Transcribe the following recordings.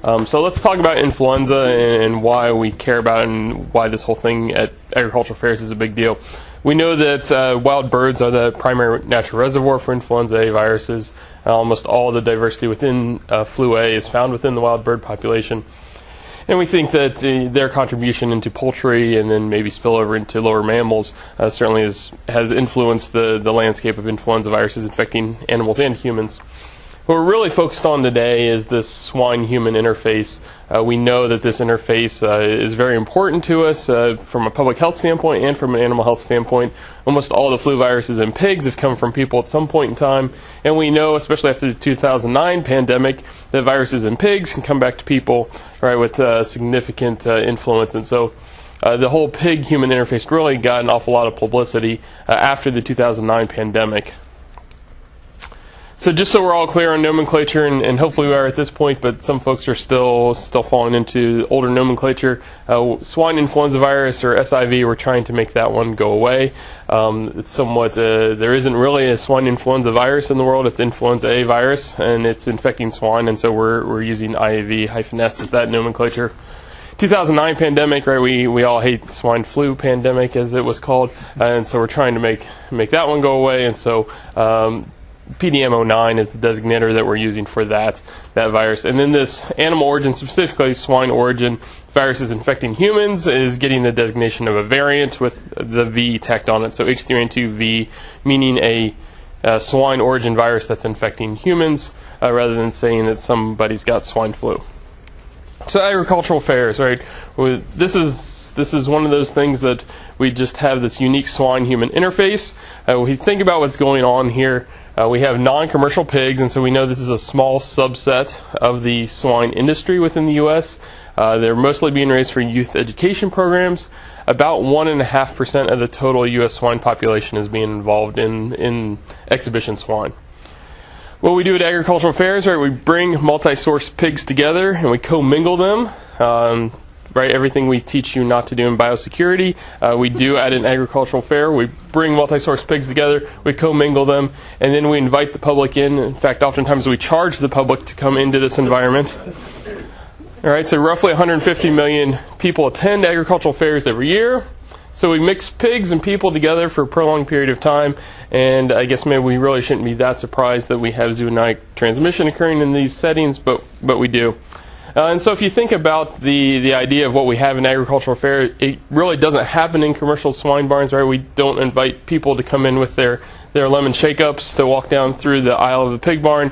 So let's talk about influenza and why we care about it and why this whole thing at agricultural fairs is a big deal. We know that wild birds are the primary natural reservoir for influenza A viruses. Almost all the diversity within flu A is found within the wild bird population. And we think that their contribution into poultry and then maybe spill over into lower mammals certainly has influenced the landscape of influenza viruses infecting animals and humans. What we're really focused on today is this swine-human interface. We know that this interface is very important to us from a public health standpoint and from an animal health standpoint. Almost all the flu viruses in pigs have come from people at some point in time, and we know, especially after the 2009 pandemic, that viruses in pigs can come back to people, right, with significant influence. And so the whole pig-human interface really got an awful lot of publicity after the 2009 pandemic. So just so we're all clear on nomenclature, and hopefully we are at this point, but some folks are still falling into older nomenclature. Swine influenza virus, or SIV, we're trying to make that one go away. It's somewhat, there isn't really a swine influenza virus in the world. It's influenza A virus, and it's infecting swine, and so we're using IAV-S as that nomenclature. 2009 pandemic, right? We all hate swine flu pandemic, as it was called, and so we're trying to make that one go away, and so PDM09 is the designator that we're using for that virus. And then this animal origin, specifically swine origin viruses infecting humans, is getting the designation of a variant with the V tacked on it. So H3N2V, meaning a swine origin virus that's infecting humans, rather than saying that somebody's got swine flu. So agricultural fairs, right? This is one of those things that we just have this unique swine-human interface. We think about what's going on here. We have non-commercial pigs, and so we know this is a small subset of the swine industry within the U.S. They're mostly being raised for youth education programs. About 1.5% of the total U.S. swine population is being involved in exhibition swine. What we do at agricultural fairs, right, we bring multi-source pigs together and we commingle them. Right, everything we teach you not to do in biosecurity, we do at an agricultural fair. We bring multi-source pigs together, we commingle them, and then we invite the public in. In fact, oftentimes we charge the public to come into this environment. All right, so roughly 150 million people attend agricultural fairs every year. So we mix pigs and people together for a prolonged period of time, and I guess maybe we really shouldn't be that surprised that we have zoonotic transmission occurring in these settings, but we do. And so if you think about the idea of what we have in agricultural fair, it really doesn't happen in commercial swine barns, right? We don't invite people to come in with their lemon shake-ups to walk down through the aisle of the pig barn.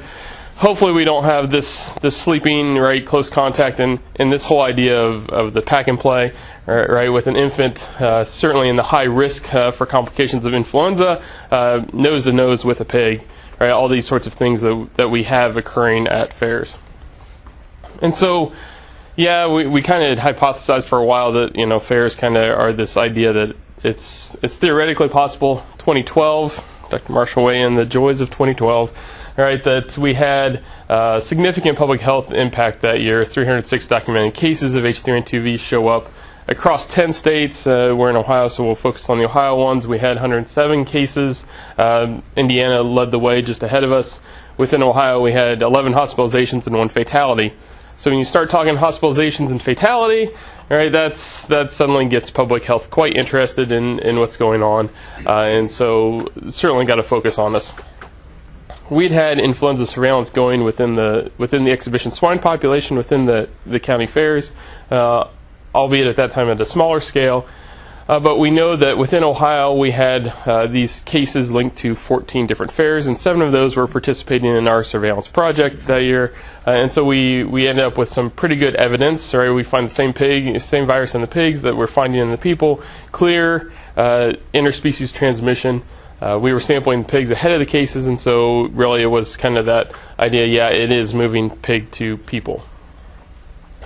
Hopefully we don't have this sleeping, right, close contact, and this whole idea of the pack and play, right, with an infant certainly in the high risk for complications of influenza, nose to nose with a pig, right? All these sorts of things that we have occurring at fairs. And so, yeah, we kind of hypothesized for a while that, fairs kind of are this idea that it's theoretically possible. 2012, Dr. Marshall weigh in, the joys of 2012, right, that we had significant public health impact that year. 306 documented cases of H3N2V show up across 10 states. We're in Ohio, so we'll focus on the Ohio ones. We had 107 cases. Indiana led the way just ahead of us. Within Ohio, we had 11 hospitalizations and 1 fatality. So when you start talking hospitalizations and fatality, right, that suddenly gets public health quite interested in what's going on, and so certainly got to focus on this. We'd had influenza surveillance going within the exhibition swine population within the county fairs, albeit at that time at a smaller scale. But we know that within Ohio we had these cases linked to 14 different fairs, and 7 of those were participating in our surveillance project that year. And so we ended up with some pretty good evidence. Right? We find the same virus in the pigs that we're finding in the people, clear interspecies transmission. We were sampling pigs ahead of the cases, and so really it was kind of that idea, yeah, it is moving pig to people.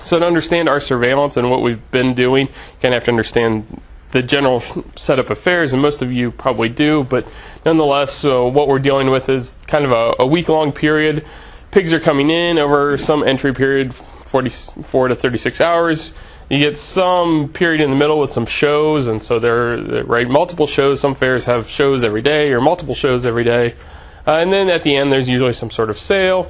So to understand our surveillance and what we've been doing, you kind of have to understand the general setup of fairs, and most of you probably do, but nonetheless, what we're dealing with is kind of a week-long period. Pigs are coming in over some entry period, 44 to 36 hours. You get some period in the middle with some shows, and so they're right, multiple shows. Some fairs have shows every day or multiple shows every day. And then at the end, there's usually some sort of sale.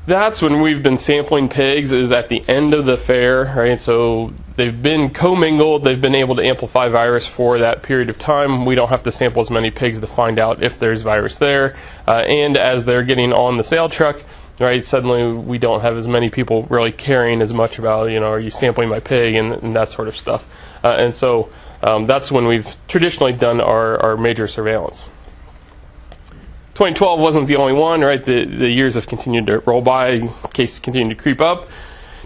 That's when we've been sampling pigs, is at the end of the fair, right? So they've been commingled, they've been able to amplify virus for that period of time. We don't have to sample as many pigs to find out if there's virus there. And as they're getting on the sale truck, right, suddenly we don't have as many people really caring as much about, are you sampling my pig and that sort of stuff. And so that's when we've traditionally done our major surveillance. 2012 wasn't the only one, right? The years have continued to roll by, cases continue to creep up.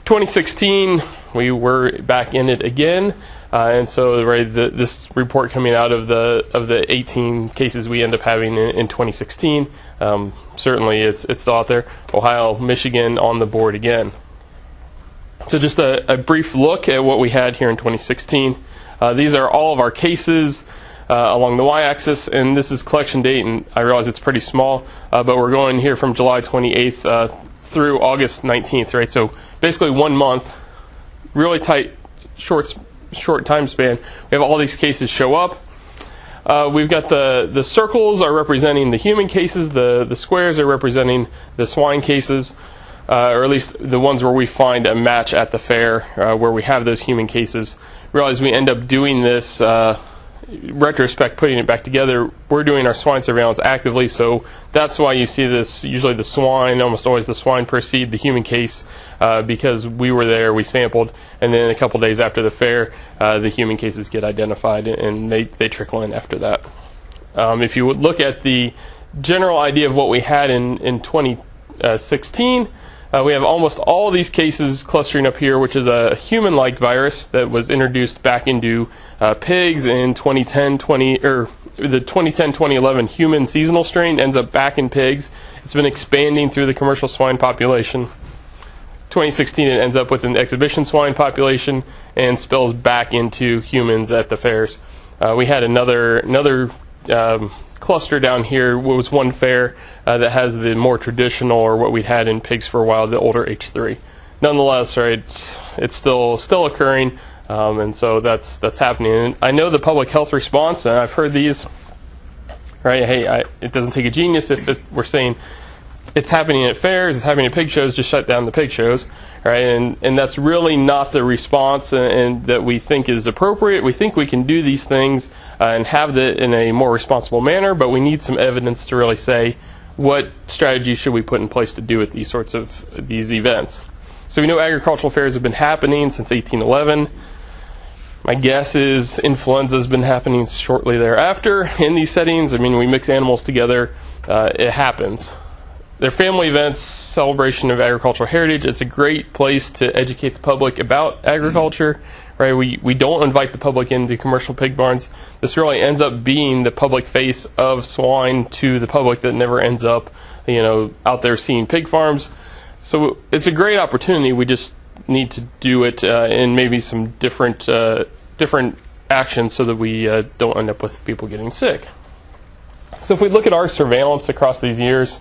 2016, we were back in it again, and so right, this report coming out of the 18 cases we end up having in 2016, certainly it's still out there. Ohio, Michigan on the board again. So just a brief look at what we had here in 2016. These are all of our cases along the y-axis, and this is collection date, and I realize it's pretty small, but we're going here from July 28th through August 19th, right? So basically 1 month, really tight, short time span. We have all these cases show up. We've got the circles are representing the human cases, the squares are representing the swine cases, or at least the ones where we find a match at the fair, where we have those human cases. Realize we end up doing this retrospect, putting it back together. We're doing our swine surveillance actively, so that's why you see this, usually the swine, almost always the swine precede the human case, because we were there, we sampled, and then a couple days after the fair, the human cases get identified, and they trickle in after that. If you would look at the general idea of what we had in 2016, we have almost all these cases clustering up here, which is a human-like virus that was introduced back into pigs in the 2010-2011 human seasonal strain ends up back in pigs. It's been expanding through the commercial swine population. 2016, it ends up with an exhibition swine population and spills back into humans at the fairs. We had another cluster down here. What was one fair that has the more traditional, or what we had in pigs for a while, the older H3. Nonetheless, right, it's still occurring, and so that's happening. And I know the public health response, and I've heard these. Right, hey, it doesn't take a genius if we're saying it's happening at fairs, it's happening at pig shows, just shut down the pig shows, right? And that's really not the response and that we think is appropriate. We think we can do these things and have it in a more responsible manner, but we need some evidence to really say what strategy should we put in place to do with these sorts of these events. So we know agricultural fairs have been happening since 1811. My guess is influenza has been happening shortly thereafter in these settings. I mean, we mix animals together, it happens. They're family events, celebration of agricultural heritage. It's a great place to educate the public about agriculture, right? We don't invite the public into commercial pig barns. This really ends up being the public face of swine to the public that never ends up, out there seeing pig farms. So it's a great opportunity. We just need to do it in maybe some different actions so that we don't end up with people getting sick. So if we look at our surveillance across these years,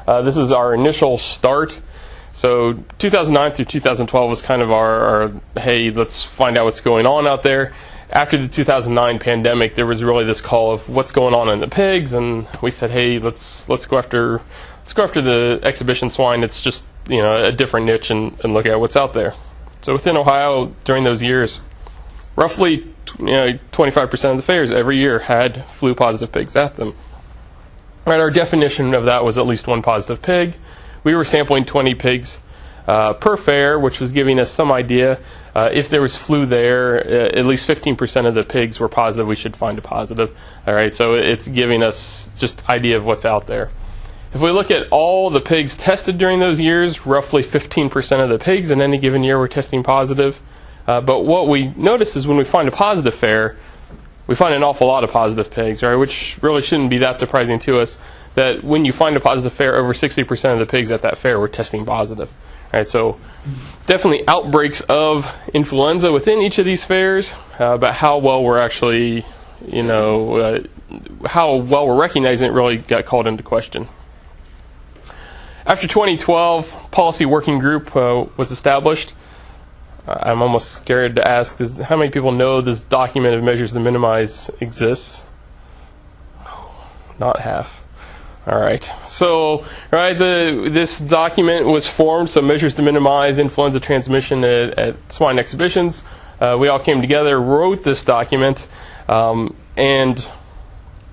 this is our initial start. So 2009 through 2012 was kind of our hey, let's find out what's going on out there. After the 2009 pandemic, there was really this call of what's going on in the pigs, and we said, hey, let's go after the exhibition swine. It's just a different niche and look at what's out there. So within Ohio during those years, roughly 25% of the fairs every year had flu positive pigs at them. Right, our definition of that was at least one positive pig. We were sampling 20 pigs per fair, which was giving us some idea. If there was flu there, at least 15% of the pigs were positive. We should find a positive. All right, so it's giving us just idea of what's out there. If we look at all the pigs tested during those years, roughly 15% of the pigs in any given year were testing positive. But what we notice is when we find a positive fair, we find an awful lot of positive pigs, right? Which really shouldn't be that surprising to us, that when you find a positive fair, over 60% of the pigs at that fair were testing positive. Right? So definitely outbreaks of influenza within each of these fairs, but how well we're actually, how well we're recognizing it really got called into question. After 2012, policy working group was established. I'm almost scared to ask, how many people know this document of measures to minimize exists? Not half. All right. So, this document was formed, so measures to minimize influenza transmission at swine exhibitions. We all came together, wrote this document, and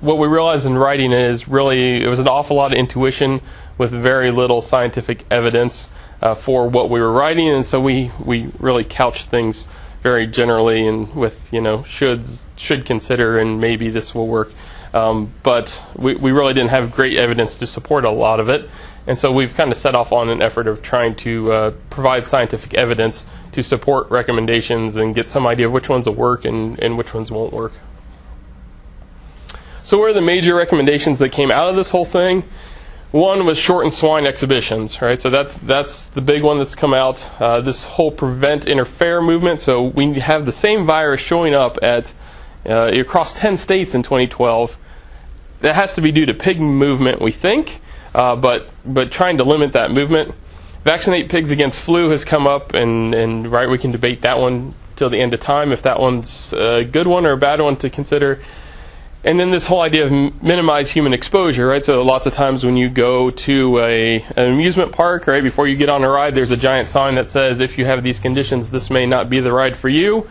what we realized in writing is really it was an awful lot of intuition with very little scientific evidence for what we were writing, and so we really couched things very generally and with should consider and maybe this will work. But we really didn't have great evidence to support a lot of it. And so we've kind of set off on an effort of trying to provide scientific evidence to support recommendations and get some idea of which ones will work and which ones won't work. So what are the major recommendations that came out of this whole thing? One was shorten swine exhibitions, right? So that's the big one that's come out. This whole prevent interfere movement. So we have the same virus showing up at across 10 states in 2012. That has to be due to pig movement, we think, but trying to limit that movement. Vaccinate pigs against flu has come up, and we can debate that one till the end of time, if that one's a good one or a bad one to consider. And then this whole idea of minimize human exposure, right? So lots of times when you go to an amusement park, right, before you get on a ride, there's a giant sign that says, if you have these conditions, this may not be the ride for you.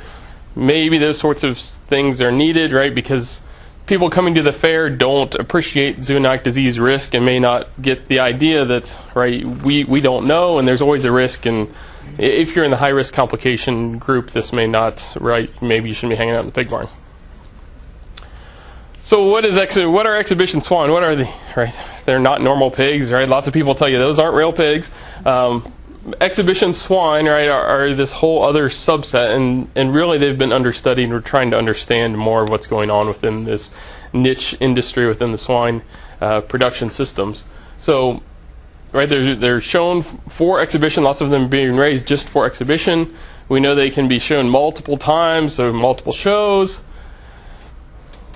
Maybe those sorts of things are needed, right, because people coming to the fair don't appreciate zoonotic disease risk and may not get the idea that, right, we don't know and there's always a risk, and if you're in the high-risk complication group, this may not, right, maybe you shouldn't be hanging out in the pig barn. So what are exhibition swine? What are they? Right, they're not normal pigs, right? Lots of people tell you those aren't real pigs. Exhibition swine, right, are this whole other subset, and really they've been understudied. We're trying to understand more of what's going on within this niche industry within the swine production systems. So, right, they're shown for exhibition. Lots of them being raised just for exhibition. We know they can be shown multiple times, so multiple shows.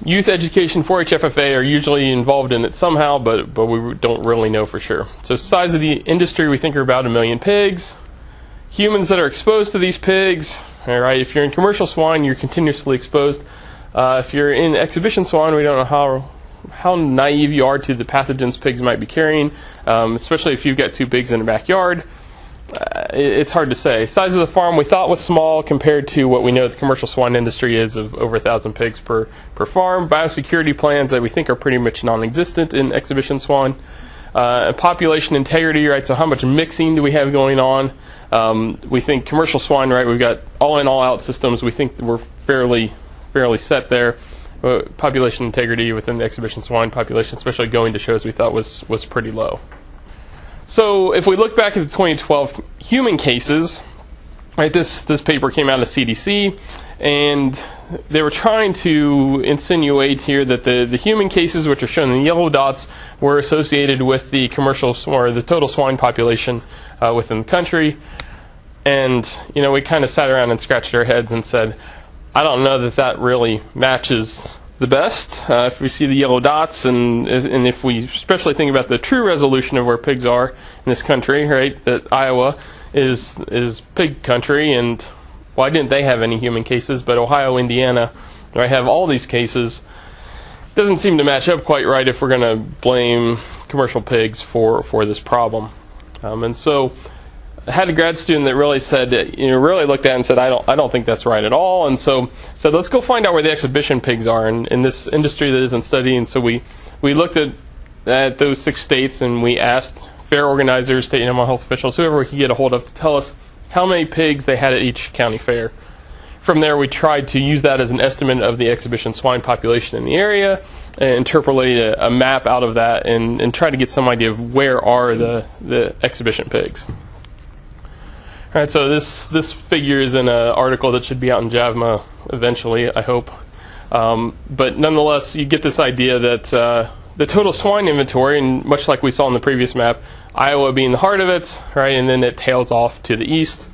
Youth education, 4-H FFA are usually involved in it somehow, but we don't really know for sure. So size of the industry, we think are about 1 million pigs. Humans that are exposed to these pigs, all right, if you're in commercial swine, you're continuously exposed. If you're in exhibition swine, we don't know how naive you are to the pathogens pigs might be carrying, especially if you've got 2 pigs in a backyard. It's hard to say. Size of the farm we thought was small compared to what we know the commercial swine industry is of over 1,000 pigs per farm. Biosecurity plans that we think are pretty much non-existent in exhibition swine. Population integrity, right? So how much mixing do we have going on? We think commercial swine, right? We've got all in, all out systems. We think we're fairly set there. Population integrity within the exhibition swine population, especially going to shows, we thought was pretty low. So if we look back at the 2012 human cases, right, this paper came out of CDC, and they were trying to insinuate here that the human cases, which are shown in the yellow dots, were associated with the commercial or the total swine population within the country. And we kind of sat around and scratched our heads and said, I don't know that really matches the best. If we see the yellow dots, and if we especially think about the true resolution of where pigs are in this country, right, that Iowa is pig country, and why didn't they have any human cases, but Ohio, Indiana, right, have all these cases? Doesn't seem to match up quite right if we're going to blame commercial pigs for this problem. And so I had a grad student that really said, really looked at it and said, I don't think that's right at all. And so let's go find out where the exhibition pigs are in this industry that isn't studying. So we looked at those 6 states, and we asked fair organizers, state animal health officials, whoever we could get a hold of, to tell us how many pigs they had at each county fair. From there, we tried to use that as an estimate of the exhibition swine population in the area, and interpolate a map out of that, and try to get some idea of where are the exhibition pigs. All right, so this figure is in an article that should be out in JAVMA eventually, I hope. But nonetheless, you get this idea that the total swine inventory, and much like we saw in the previous map, Iowa being the heart of it, right, and then it tails off to the east.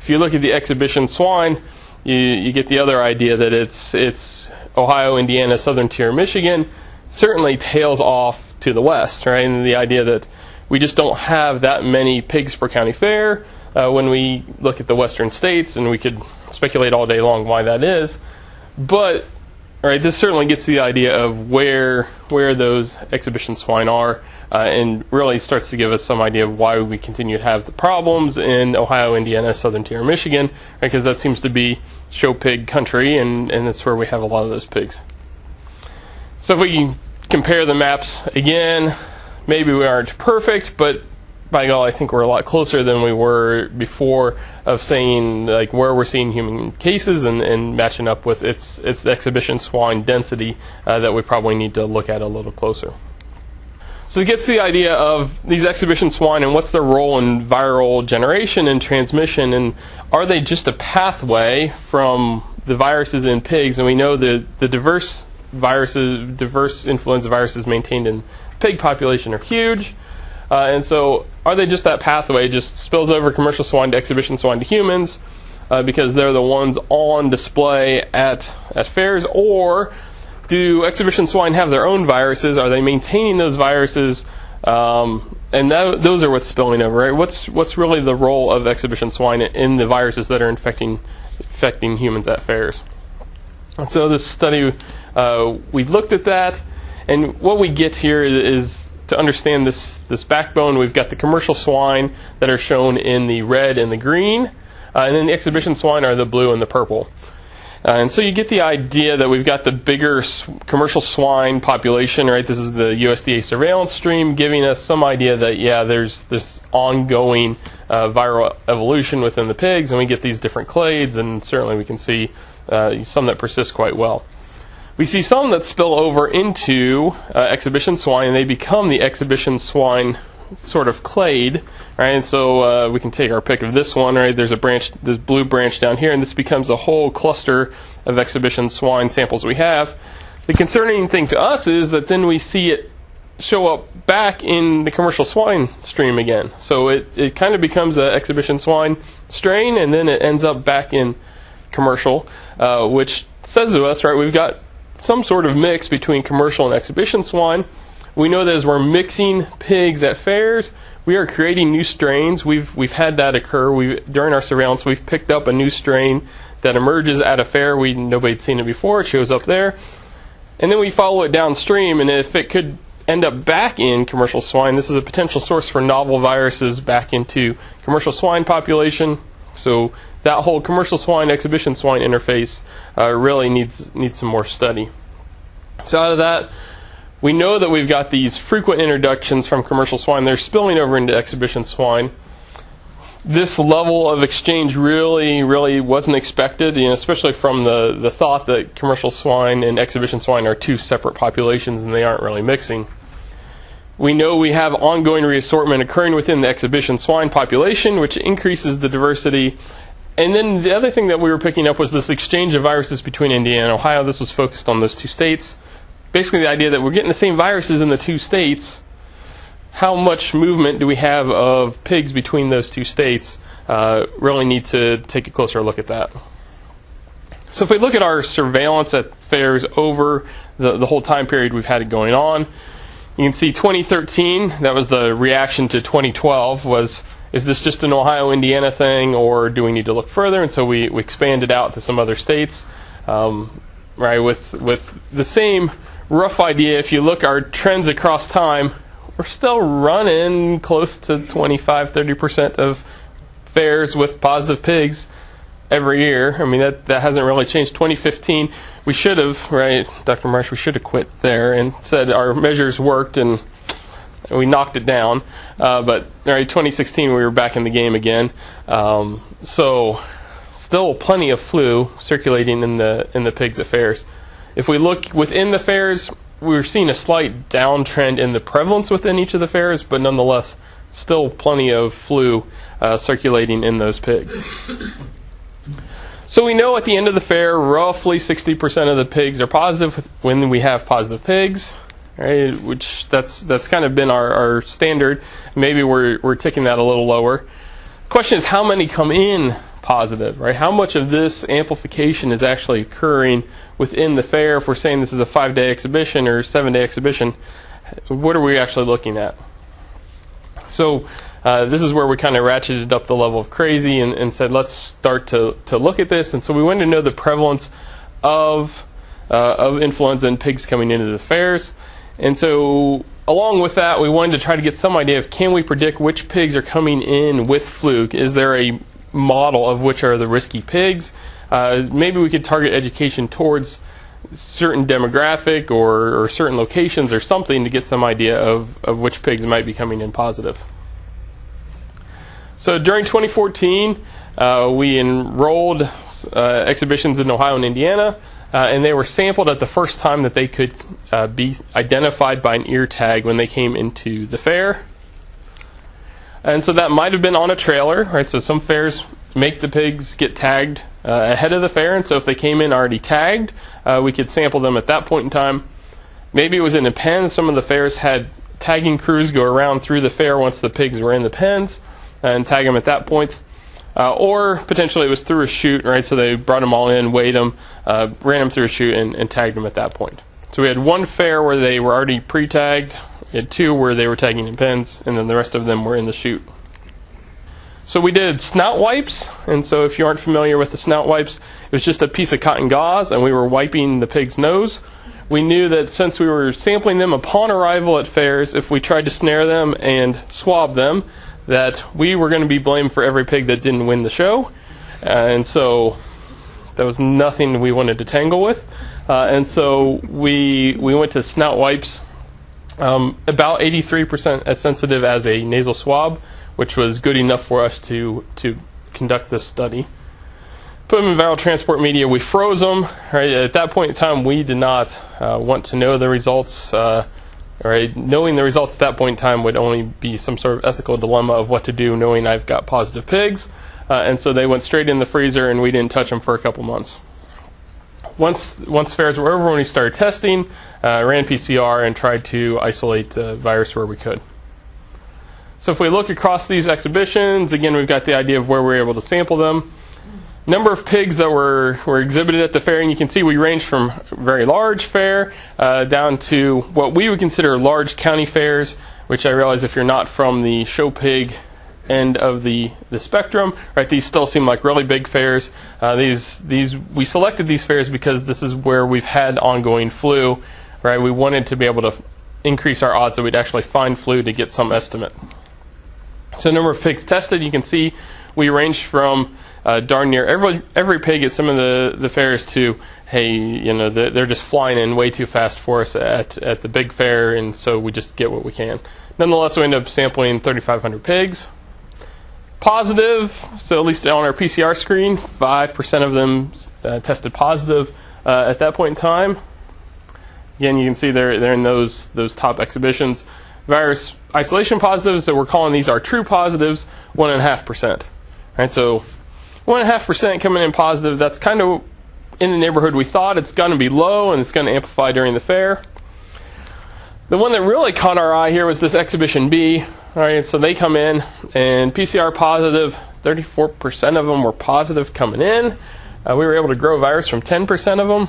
If you look at the exhibition swine, you get the other idea that it's Ohio, Indiana, southern tier, Michigan, certainly tails off to the west, right, and the idea that we just don't have that many pigs per county fair. When we look at the western states, and we could speculate all day long why that is, but right, this certainly gets the idea of where those exhibition swine are, and really starts to give us some idea of why we continue to have the problems in Ohio, Indiana, Southern Tier, Michigan, because that seems to be show pig country, and that's where we have a lot of those pigs. So if we compare the maps again, maybe we aren't perfect, but by God, I think we're a lot closer than we were before of saying like where we're seeing human cases and matching up with its exhibition swine density that we probably need to look at a little closer. So it gets the idea of these exhibition swine and what's their role in viral generation and transmission, and are they just a pathway from the viruses in pigs? And we know the diverse influenza viruses maintained in pig population are huge. And so are they just that pathway, just spills over commercial swine to exhibition swine to humans because they're the ones on display at fairs? Or do exhibition swine have their own viruses? Are they maintaining those viruses? And those are what's spilling over, right? What's really the role of exhibition swine in the viruses that are infecting humans at fairs? And so this study, we looked at that, and what we get here is to understand this backbone. We've got the commercial swine that are shown in the red and the green, and then the exhibition swine are the blue and the purple. And so you get the idea that we've got the bigger commercial swine population, right? This is the USDA surveillance stream giving us some idea that, yeah, there's this ongoing viral evolution within the pigs, and we get these different clades, and certainly we can see some that persist quite well. We see some that spill over into exhibition swine, and they become the exhibition swine sort of clade, right? And so we can take our pick of this one, right? There's a branch, this blue branch down here, and this becomes a whole cluster of exhibition swine samples we have. The concerning thing to us is that then we see it show up back in the commercial swine stream again. So it kind of becomes an exhibition swine strain, and then it ends up back in commercial, which says to us, right, we've got some sort of mix between commercial and exhibition swine. We know that as we're mixing pigs at fairs, we are creating new strains. We've had that occur. During our surveillance, we've picked up a new strain that emerges at a fair. Nobody'd seen it before. It shows up there. And then we follow it downstream, and if it could end up back in commercial swine, this is a potential source for novel viruses back into commercial swine population. So that whole commercial swine, exhibition swine interface really needs some more study. So out of that, we know that we've got these frequent introductions from commercial swine. They're spilling over into exhibition swine. This level of exchange really wasn't expected, especially from the thought that commercial swine and exhibition swine are two separate populations and they aren't really mixing. We know we have ongoing reassortment occurring within the exhibition swine population, which increases the diversity. And then the other thing that we were picking up was this exchange of viruses between Indiana and Ohio. This was focused on those two states. Basically the idea that we're getting the same viruses in the two states. How much movement do we have of pigs between those two states? Really need to take a closer look at that. So if we look at our surveillance at fairs over the whole time period we've had it going on, you can see 2013, that was the reaction to 2012, is this just an Ohio, Indiana thing, or do we need to look further? And so we expanded out to some other states, right, with the same rough idea. If you look our trends across time, we're still running close to 25-30% of fairs with positive pigs every year. I mean, that hasn't really changed. 2015, we should have, right, Dr. Marsh, we should have quit there and said our measures worked and we knocked it down. But right, 2016, we were back in the game again. So still plenty of flu circulating in the pigs at fairs. If we look within the fairs, we're seeing a slight downtrend in the prevalence within each of the fairs, but nonetheless, still plenty of flu circulating in those pigs. So we know at the end of the fair, roughly 60% of the pigs are positive when we have positive pigs, right? Which that's kind of been our standard. Maybe we're ticking that a little lower. The question is how many come in positive, right? How much of this amplification is actually occurring within the fair? If we're saying this is a 5-day exhibition or 7-day exhibition, what are we actually looking at? So this is where we kind of ratcheted up the level of crazy and said, let's start to look at this. And so we wanted to know the prevalence of of influenza in pigs coming into the fairs. And so along with that, we wanted to try to get some idea of, can we predict which pigs are coming in with flu? Is there a model of which are the risky pigs? Maybe we could target education towards certain demographic or certain locations or something to get some idea of which pigs might be coming in positive. So during 2014, we enrolled exhibitions in Ohio and Indiana, and they were sampled at the first time that they could be identified by an ear tag when they came into the fair. And so that might have been on a trailer, right? So some fairs make the pigs get tagged ahead of the fair, and so if they came in already tagged, we could sample them at that point in time. Maybe it was in a pen. Some of the fairs had tagging crews go around through the fair once the pigs were in the pens and tag them at that point. Or potentially it was through a chute, right? So they brought them all in, weighed them, ran them through a chute, and tagged them at that point. So we had one fair where they were already pre-tagged, we had two where they were tagging in pens, and then the rest of them were in the chute. So we did snout wipes, and so if you aren't familiar with the snout wipes, it was just a piece of cotton gauze, and we were wiping the pig's nose. We knew that since we were sampling them upon arrival at fairs, if we tried to snare them and swab them, that we were going to be blamed for every pig that didn't win the show. And so that was nothing we wanted to tangle with. And so we went to snout wipes, about 83% as sensitive as a nasal swab, which was good enough for us to conduct this study. Put them in viral transport media. We froze them. Right? At that point in time, we did not want to know the results. Right? Knowing the results at that point in time would only be some sort of ethical dilemma of what to do, knowing I've got positive pigs. And so they went straight in the freezer, and we didn't touch them for a couple months. Once fairs were over, when we started testing, ran PCR and tried to isolate the virus where we could. So if we look across these exhibitions, again, we've got the idea of where we're able to sample them. Number of pigs that were exhibited at the fair, and you can see we range from very large fair down to what we would consider large county fairs, which I realize if you're not from the show pig end of the spectrum, right, these still seem like really big fairs. We selected these fairs because this is where we've had ongoing flu, right? We wanted to be able to increase our odds that we'd actually find flu to get some estimate. So number of pigs tested, you can see we range from darn near every pig at some of the fairs to, hey, you know, they're just flying in way too fast for us at the big fair, and so we just get what we can. Nonetheless, we end up sampling 3,500 pigs. Positive, so at least on our PCR screen, 5% of them tested positive at that point in time. Again, you can see they're in those top exhibitions. Virus isolation positives, so we're calling these our true positives, 1.5%. Right, so 1.5% coming in positive, that's kind of in the neighborhood we thought. It's going to be low, and it's going to amplify during the fair. The one that really caught our eye here was this Exhibition B. All right, so they come in, and PCR positive, 34% of them were positive coming in. We were able to grow virus from 10% of them.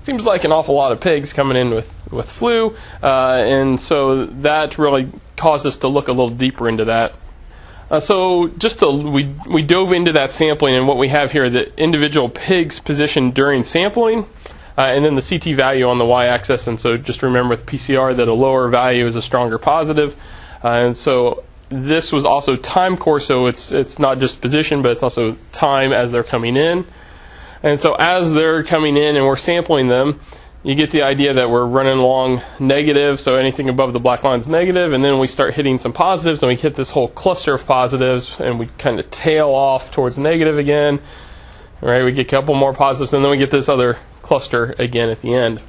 Seems like an awful lot of pigs coming in with flu, and so that really caused us to look a little deeper into that. We dove into that sampling, and what we have here are the individual pigs positioned during sampling, and then the CT value on the y-axis. And so just remember with PCR that a lower value is a stronger positive. And so this was also time course, so it's not just position, but it's also time as they're coming in. And so as they're coming in and we're sampling them, you get the idea that we're running along negative, so anything above the black line is negative, and then we start hitting some positives, and we hit this whole cluster of positives, and we kind of tail off towards negative again. Right? We get a couple more positives, and then we get this other cluster again at the end.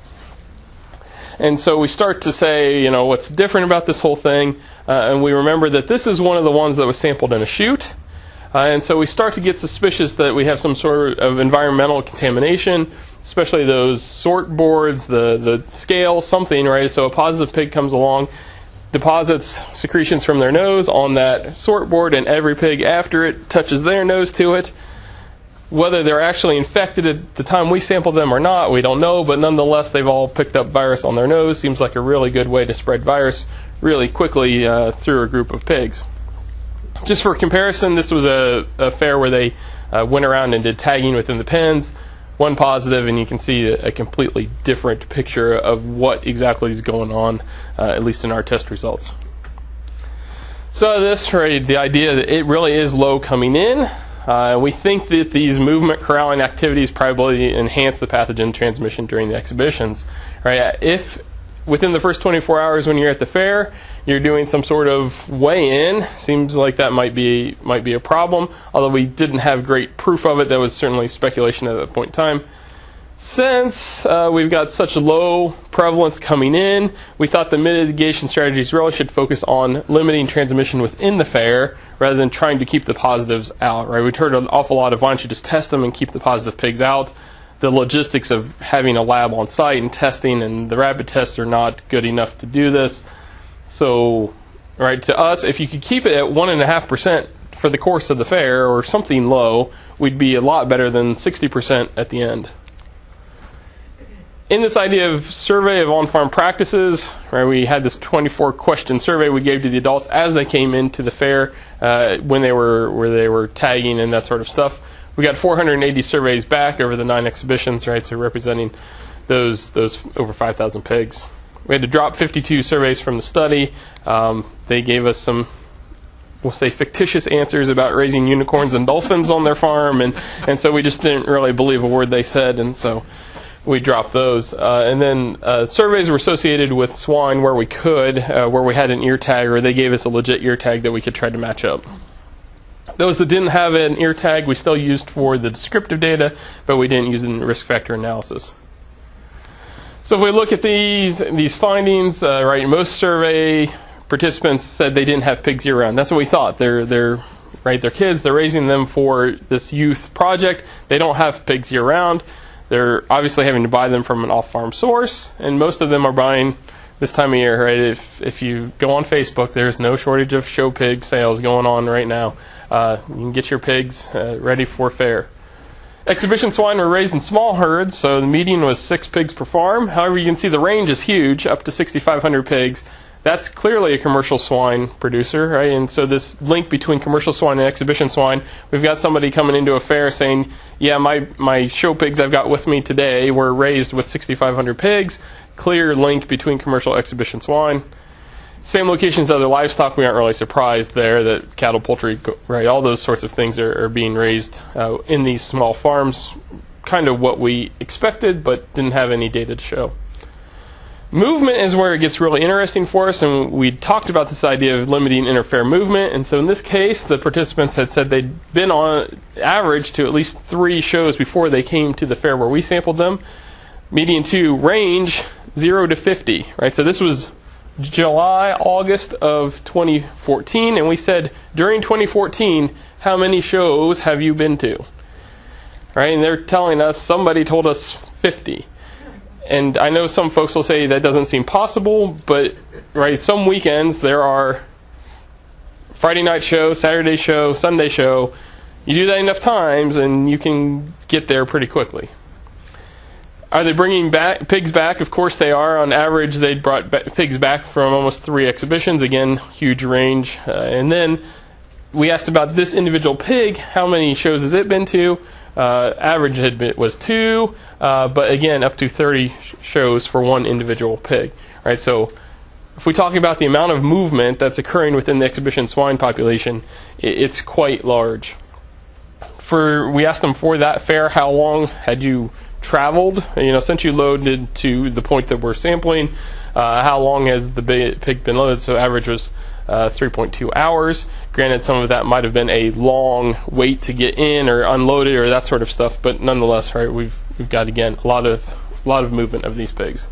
And so we start to say, you know, what's different about this whole thing, and we remember that this is one of the ones that was sampled in a chute. And so we start to get suspicious that we have some sort of environmental contamination, especially those sort boards, the scale, something, right? So a positive pig comes along, deposits secretions from their nose on that sort board, and every pig after it touches their nose to it. Whether they're actually infected at the time we sampled them or not, we don't know, but nonetheless, they've all picked up virus on their nose. Seems like a really good way to spread virus really quickly through a group of pigs. Just for comparison, this was a fair where they went around and did tagging within the pens. one positive, and you can see a completely different picture of what exactly is going on, at least in our test results. So this, right, the idea that it really is low coming in. We think that these movement corralling activities probably enhance the pathogen transmission during the exhibitions. Right? If within the first 24 hours when you're at the fair, you're doing some sort of weigh-in, seems like that might be a problem. Although we didn't have great proof of it, that was certainly speculation at that point in time. Since we've got such low prevalence coming in, we thought the mitigation strategies really should focus on limiting transmission within the fair rather than trying to keep the positives out. Right? We'd heard an awful lot of why don't you just test them and keep the positive pigs out. The logistics of having a lab on site and testing and the rapid tests are not good enough to do this. So, right, to us, if you could keep it at 1.5% for the course of the fair or something low, we'd be a lot better than 60% at the end. In this idea of survey of on-farm practices, right, we had this 24-question survey we gave to the adults as they came into the fair when they were tagging and that sort of stuff. We got 480 surveys back over the 9 exhibitions, right? So representing those over 5,000 pigs. We had to drop 52 surveys from the study. They gave us some, we'll say, fictitious answers about raising unicorns and dolphins on their farm, and so we just didn't really believe a word they said, and so we dropped those. And then surveys were associated with swine where we could, where we had an ear tag, or they gave us a legit ear tag that we could try to match up. Those that didn't have an ear tag we still used for the descriptive data, but we didn't use it in risk factor analysis. So if we look at these findings, right, most survey participants said they didn't have pigs year-round. That's what we thought. They're kids. They're raising them for this youth project. They don't have pigs year-round. They're obviously having to buy them from an off-farm source, and most of them are buying this time of year. Right? If you go on Facebook, there's no shortage of show pig sales going on right now. You can get your pigs ready for fair. Exhibition swine were raised in small herds, so the median was 6 pigs per farm. However, you can see the range is huge, up to 6,500 pigs. That's clearly a commercial swine producer, right? And so this link between commercial swine and exhibition swine, we've got somebody coming into a fair saying, yeah, my show pigs I've got with me today were raised with 6,500 pigs. Clear link between commercial exhibition swine. Same locations as other livestock, we aren't really surprised there that cattle, poultry, right, all those sorts of things are being raised in these small farms. Kind of what we expected, but didn't have any data to show. Movement is where it gets really interesting for us, and we talked about this idea of limiting inter-fair movement. And so in this case, the participants had said they'd been on average to at least 3 shows before they came to the fair where we sampled them. Median 2 range 0 to 50, right? So this was July, August of 2014, and we said, during 2014, how many shows have you been to? Right? And they're telling us, somebody told us 50. And I know some folks will say that doesn't seem possible, but right, some weekends there are Friday night show, Saturday show, Sunday show. You do that enough times and you can get there pretty quickly. Are they bringing pigs back? Of course they are. On average, they brought pigs back from almost 3 exhibitions. Again, huge range. And then we asked about this individual pig. How many shows has it been to? Average was 2, but again, up to 30 shows for one individual pig. Right? So if we talk about the amount of movement that's occurring within the exhibition swine population, it's quite large. We asked them for that fair, how long had you traveled, since you loaded to the point that we're sampling, how long has the pig been loaded? So average was 3.2 hours. Granted, some of that might have been a long wait to get in or unloaded or that sort of stuff, but nonetheless, right, we've got, again, a lot of movement of these pigs.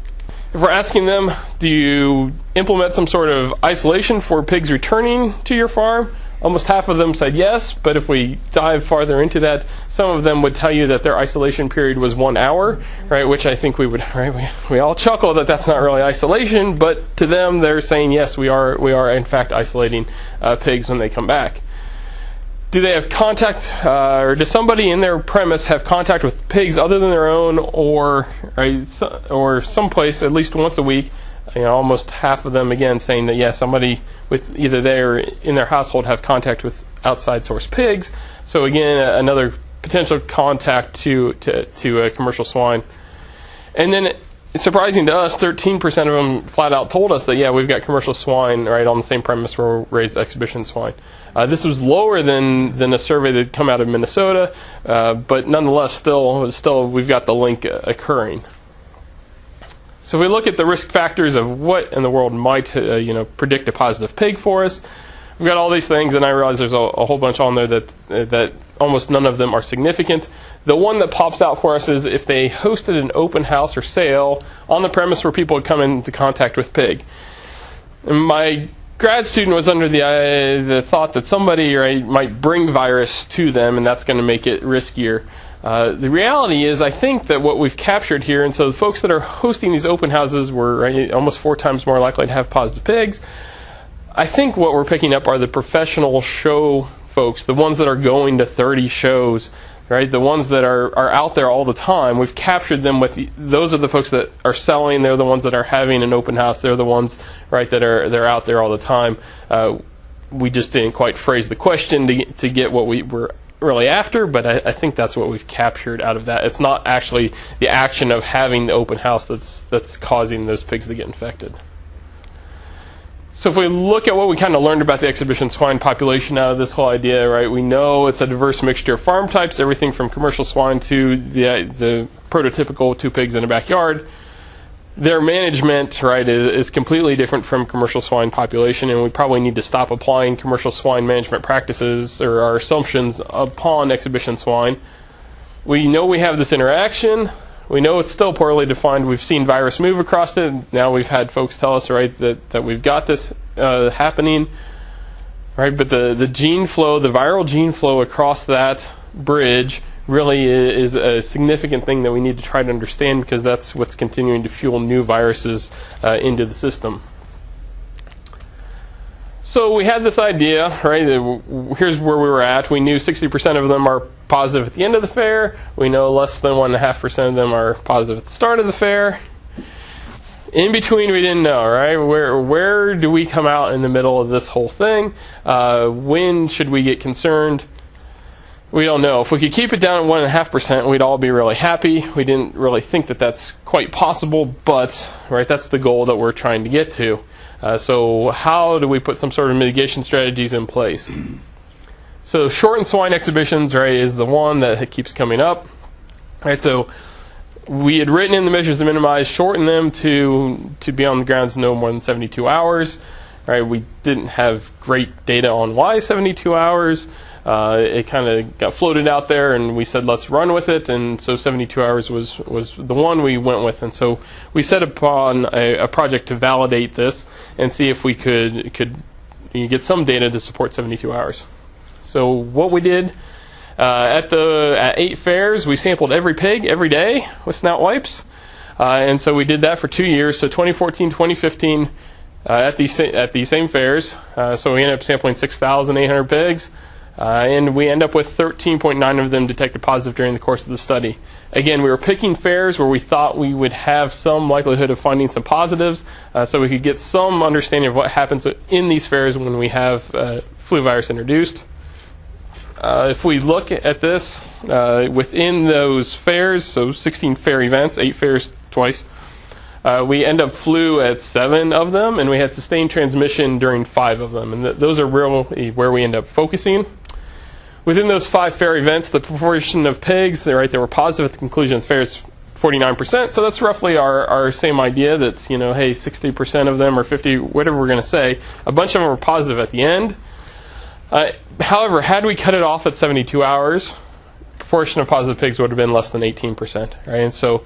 If we're asking them, do you implement some sort of isolation for pigs returning to your farm? Almost half of them said yes, but if we dive farther into that, some of them would tell you that their isolation period was 1 hour, right? Which I think we would, right? We all chuckle that that's not really isolation, but to them, they're saying yes, we are in fact isolating pigs when they come back. Do they have contact, or does somebody in their premise have contact with pigs other than their own, or someplace at least once a week? Almost half of them, again, saying that, yes, somebody with either they or in their household have contact with outside source pigs. So again, another potential contact to commercial swine. And then, surprising to us, 13% of them flat out told us that, yeah, we've got commercial swine right on the same premise where we raised exhibition swine. This was lower than a survey that had come out of Minnesota, but nonetheless, still we've got the link occurring. So if we look at the risk factors of what in the world might predict a positive pig for us, we've got all these things, and I realize there's a whole bunch on there that almost none of them are significant. The one that pops out for us is if they hosted an open house or sale on the premise where people would come into contact with pig. And my grad student was under the thought that somebody might bring virus to them, and that's going to make it riskier. The reality is, I think that what we've captured here, and so the folks that are hosting these open houses were almost 4 times more likely to have positive pigs. I think what we're picking up are the professional show folks, the ones that are going to 30 shows, right? The ones that are out there all the time. We've captured them with those are the folks that are selling. They're the ones that are having an open house. They're the ones, right, they're out there all the time. We just didn't quite phrase the question to get what we were really after, but I think that's what we've captured out of that. It's not actually the action of having the open house that's causing those pigs to get infected. So if we look at what we kind of learned about the exhibition swine population out of this whole idea, right, we know it's a diverse mixture of farm types, everything from commercial swine to the prototypical 2 pigs in a backyard. Their management, right, is completely different from commercial swine population, and we probably need to stop applying commercial swine management practices or our assumptions upon exhibition swine. We know we have this interaction. We know it's still poorly defined. We've seen virus move across it. Now we've had folks tell us, right, that we've got this happening, right? But the gene flow, the viral gene flow across that bridge really is a significant thing that we need to try to understand, because that's what's continuing to fuel new viruses into the system. So we had this idea, right? Here's where we were at. We knew 60% of them are positive at the end of the fair. We know less than 1.5% of them are positive at the start of the fair. In between, we didn't know, right? Where do we come out in the middle of this whole thing? When should we get concerned? We don't know. If we could keep it down at 1.5%, we'd all be really happy. We didn't really think that that's quite possible, but right, that's the goal that we're trying to get to. So how do we put some sort of mitigation strategies in place? So shortened swine exhibitions, right, is the one that keeps coming up. Right, so we had written in the measures to minimize, shorten them to be on the grounds no more than 72 hours. Right, we didn't have great data on why 72 hours. It kind of got floated out there, and we said, let's run with it. And so 72 hours was the one we went with. And so we set upon a project to validate this and see if we could get some data to support 72 hours. So what we did at 8 fairs, we sampled every pig every day with snout wipes. And so we did that for 2 years, so 2014, 2015, at these same fairs. So we ended up sampling 6,800 pigs. And we end up with 13.9 of them detected positive during the course of the study. Again, we were picking fairs where we thought we would have some likelihood of finding some positives, so we could get some understanding of what happens in these fairs when we have flu virus introduced. If we look at this, within those fairs, so 16 fair events, 8 fairs twice, we end up flu at 7 of them, and we had sustained transmission during 5 of them. And those are really where we end up focusing. Within those 5 fair events, the proportion of pigs that were positive at the conclusion of the fair is 49%. So that's roughly our same idea that, hey, 60% of them or 50, whatever we're going to say, a bunch of them were positive at the end. However, had we cut it off at 72 hours, the proportion of positive pigs would have been less than 18%. Right? And so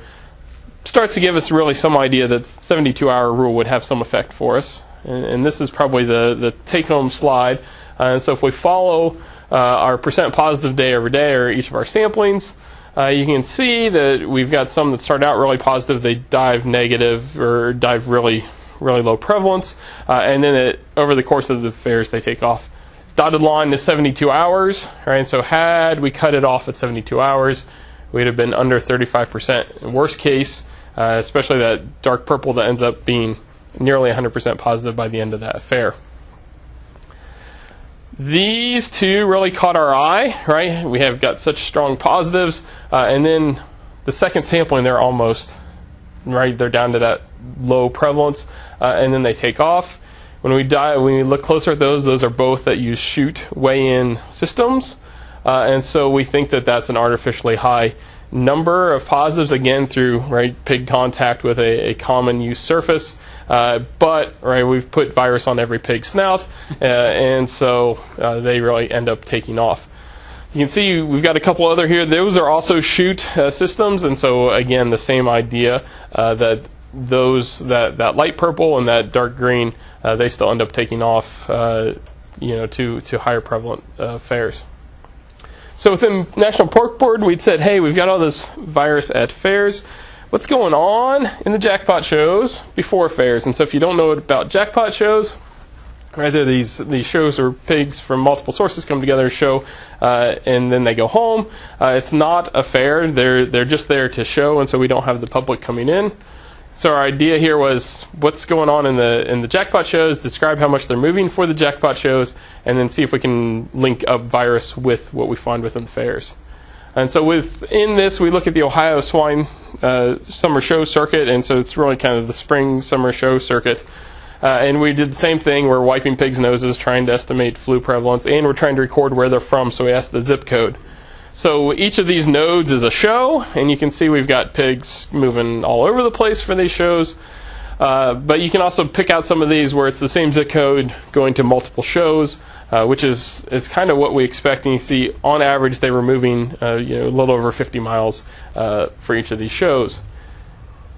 starts to give us really some idea that 72-hour rule would have some effect for us. And this is probably the take-home slide. And so if we follow our percent positive day over day, or each of our samplings, you can see that we've got some that start out really positive, they dive negative or dive really, really low prevalence, and then over the course of the fairs they take off. Dotted line is 72 hours, right? And so had we cut it off at 72 hours, we'd have been under 35%. In worst case, especially that dark purple that ends up being nearly 100% positive by the end of that fair. These two really caught our eye, right? We have got such strong positives, and then the second sampling, they're almost, right, they're down to that low prevalence, and then they take off. When we look closer at those are both that use chute weigh-in systems, and so we think that that's an artificially high number of positives, again through, right, pig contact with a common use surface, but, right, we've put virus on every pig snout, and so they really end up taking off. You can see we've got a couple other here. Those are also chute systems, and so again the same idea that that light purple and that dark green, they still end up taking off, to higher prevalent fairs. So within National Pork Board, we'd said, hey, we've got all this virus at fairs. What's going on in the jackpot shows before fairs? And so if you don't know about jackpot shows, right, they're these shows where pigs from multiple sources come together to show, and then they go home. It's not a fair. They're just there to show, and so we don't have the public coming in. So our idea here was what's going on in the jackpot shows, describe how much they're moving for the jackpot shows, and then see if we can link up virus with what we find within the fairs. And so within this, we look at the Ohio swine summer show circuit, and so it's really kind of the spring summer show circuit. And we did the same thing. We're wiping pigs' noses, trying to estimate flu prevalence, and we're trying to record where they're from, so we asked the zip code. So each of these nodes is a show, and you can see we've got pigs moving all over the place for these shows. But you can also pick out some of these where it's the same zip code going to multiple shows, which is kind of what we expect. And you see, on average, they were moving a little over 50 miles for each of these shows.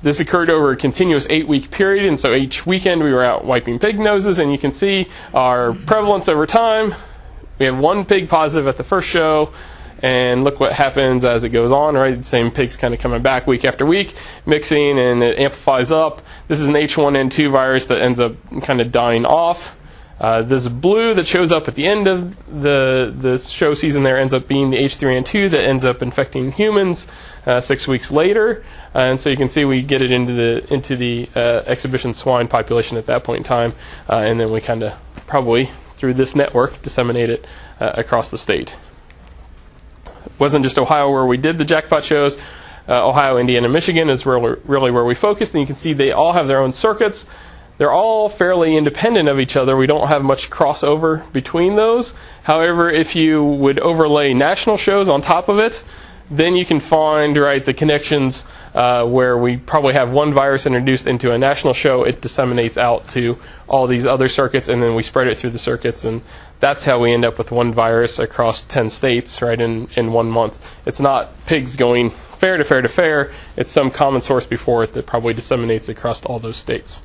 This occurred over a continuous 8-week period, and so each weekend we were out wiping pig noses, and you can see our prevalence over time. We have one pig positive at the first show, and look what happens as it goes on, right? The same pigs kind of coming back week after week, mixing, and it amplifies up. This is an H1N2 virus that ends up kind of dying off. This blue that shows up at the end of the show season there ends up being the H3N2 that ends up infecting humans 6 weeks later. And so you can see we get it into the exhibition swine population at that point in time, and then we kind of probably through this network disseminate it across the state. It wasn't just Ohio where we did the jackpot shows. Ohio, Indiana, Michigan is really where we focused, and you can see they all have their own circuits. They're all fairly independent of each other. We don't have much crossover between those. However, if you would overlay national shows on top of it, then you can find, right, the connections where we probably have one virus introduced into a national show. It disseminates out to all these other circuits, and then we spread it through the circuits, and that's how we end up with one virus across 10 states, right, in 1 month. It's not pigs going fair to fair to fair. It's some common source before it that probably disseminates across all those states.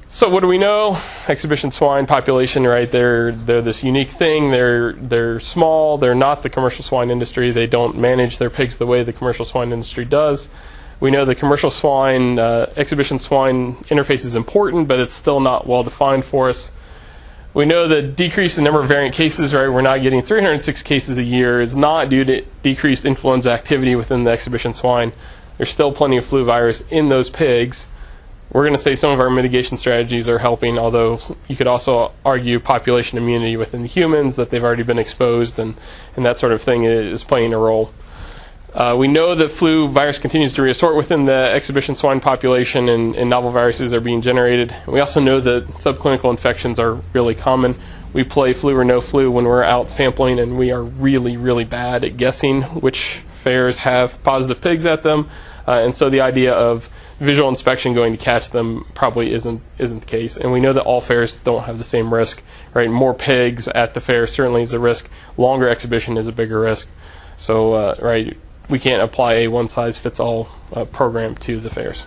So what do we know? Exhibition swine population, right? They're this unique thing. They're small. They're not the commercial swine industry. They don't manage their pigs the way the commercial swine industry does. We know the commercial swine, exhibition swine interface is important, but it's still not well defined for us. We know the decrease in number of variant cases, right? We're not getting 306 cases a year. Is not due to decreased influenza activity within the exhibition swine. There's still plenty of flu virus in those pigs. We're going to say some of our mitigation strategies are helping, although you could also argue population immunity within the humans, that they've already been exposed, and that sort of thing is playing a role. We know that flu virus continues to reassort within the exhibition swine population, and novel viruses are being generated. We also know that subclinical infections are really common. We play flu or no flu when we're out sampling, and we are really, really bad at guessing which fairs have positive pigs at them. And so the idea of visual inspection going to catch them probably isn't the case. And we know that all fairs don't have the same risk, right? More pigs at the fair certainly is a risk. Longer exhibition is a bigger risk. So, right, we can't apply a one-size-fits-all program to the fairs.